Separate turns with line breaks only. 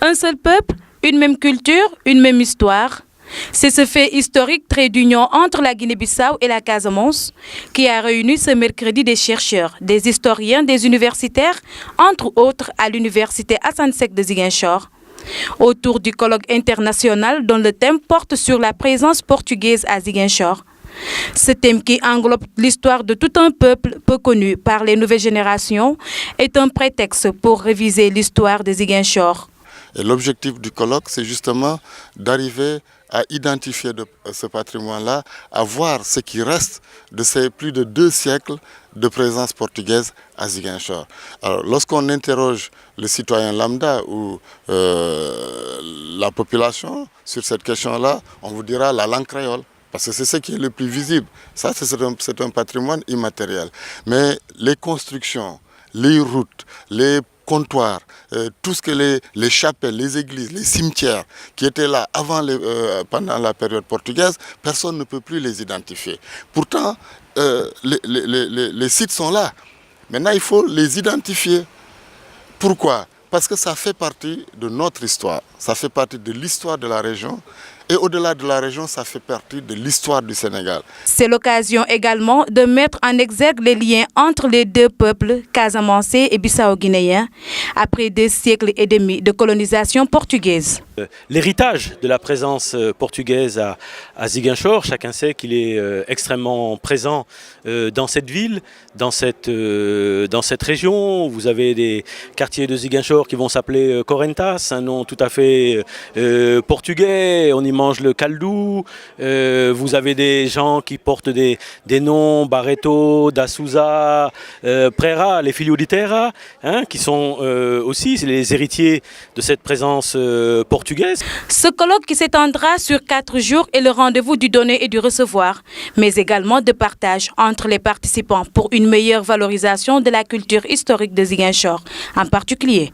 Un seul peuple, une même culture, une même histoire. C'est ce fait historique trait d'union entre la Guinée-Bissau et la Casamance qui a réuni ce mercredi des chercheurs, des historiens, des universitaires, entre autres à l'université Hassan Sek de Ziguinchor, autour du colloque international dont le thème porte sur la présence portugaise à Ziguinchor. Ce thème qui englobe l'histoire de tout un peuple peu connu par les nouvelles générations est un prétexte pour réviser l'histoire de Ziguinchor.
Et l'objectif du colloque, c'est justement d'arriver à identifier ce patrimoine-là, à voir ce qui reste de ces plus de 2 siècles de présence portugaise à Ziguinchor. Alors, lorsqu'on interroge le citoyen lambda ou la population sur cette question-là, on vous dira la langue créole. Parce que c'est ce qui est le plus visible. Ça, c'est un patrimoine immatériel. Mais les constructions, les routes, les comptoirs, tout ce que les chapelles, les églises, les cimetières qui étaient là pendant la période portugaise, personne ne peut plus les identifier. Pourtant, les sites sont là. Maintenant, il faut les identifier. Pourquoi? Parce que ça fait partie de notre histoire, ça fait partie de l'histoire de la région. Et au-delà de la région, ça fait partie de l'histoire du Sénégal.
C'est l'occasion également de mettre en exergue les liens entre les deux peuples, casamançais et bissau-guinéens, après 2 siècles et demi de colonisation portugaise.
L'héritage de la présence portugaise à Ziguinchor, chacun sait qu'il est extrêmement présent dans cette ville, dans cette région. Vous avez des quartiers de Ziguinchor qui vont s'appeler Correntas, un nom tout à fait portugais. On y mange le caldou. Vous avez des gens qui portent des noms Barreto, Da Souza, Prera, les Filhos de Terra, qui sont aussi les héritiers de cette présence portugaise.
Ce colloque qui s'étendra sur 4 jours est le rendez-vous du donner et du recevoir, mais également de partage entre les participants pour une meilleure valorisation de la culture historique de Ziguinchor en particulier.